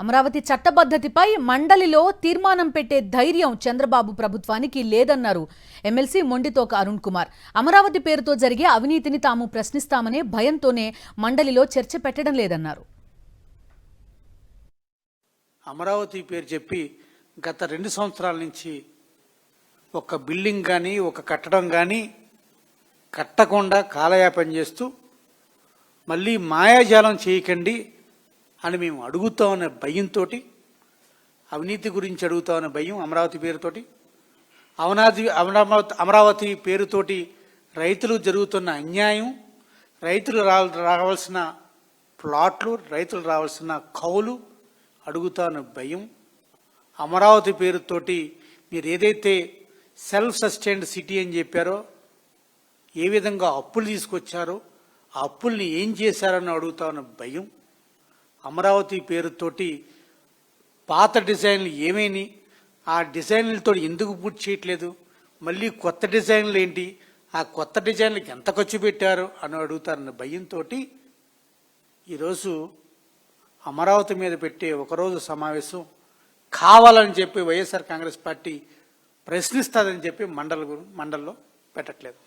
అమరావతి చట్టబద్ధతిపై మండలిలో తీర్మానం పెట్టే ధైర్యం చంద్రబాబు ప్రభుత్వానికి లేదన్నారు ఎమ్మెల్సీ మొండితోక అరుణ్ కుమార్. అమరావతి పేరుతో జరిగే అవినీతిని తాము ప్రశ్నిస్తామనే భయంతోనే మండలిలో చర్చ పెట్టడం లేదన్నారు. అమరావతి పేరు చెప్పి గత 2 సంవత్సరాల నుంచి ఒక బిల్డింగ్ కానీ ఒక కట్టడం కానీ కట్టకుండా కాలయాపన చేస్తూ మళ్ళీ మాయాజాలం చేయకండి అని మేము అడుగుతామనే భయంతో, అవినీతి గురించి అడుగుతామనే భయం, అమరావతి పేరుతోటి అమరావతి పేరుతోటి రైతులు జరుగుతున్న అన్యాయం, రైతులు రావాల్సిన ప్లాట్లు, రైతులు రావాల్సిన కౌలు అడుగుతామనే భయం, అమరావతి పేరుతోటి మీరు ఏదైతే సెల్ఫ్ సస్టైన్డ్ సిటీ అని చెప్పారో, ఏ విధంగా అప్పులు తీసుకొచ్చారో ఆ అప్పుల్ని ఏం చేశారని అడుగుతామన్న భయం, అమరావతి పేరుతోటి పాత డిజైన్లు ఏమేని, ఆ డిజైన్లతో ఎందుకు పూర్తి చేయట్లేదు, మళ్ళీ కొత్త డిజైన్లు ఏంటి, ఆ కొత్త డిజైన్లకి ఎంత ఖర్చు పెట్టారు అని అడుగుతారన్న భయంతో ఈరోజు అమరావతి మీద పెట్టే ఒకరోజు సమావేశం కావాలని చెప్పి వైఎస్ఆర్ కాంగ్రెస్ పార్టీ ప్రశ్నిస్తుందని చెప్పి మండల్లో పెట్టట్లేదు.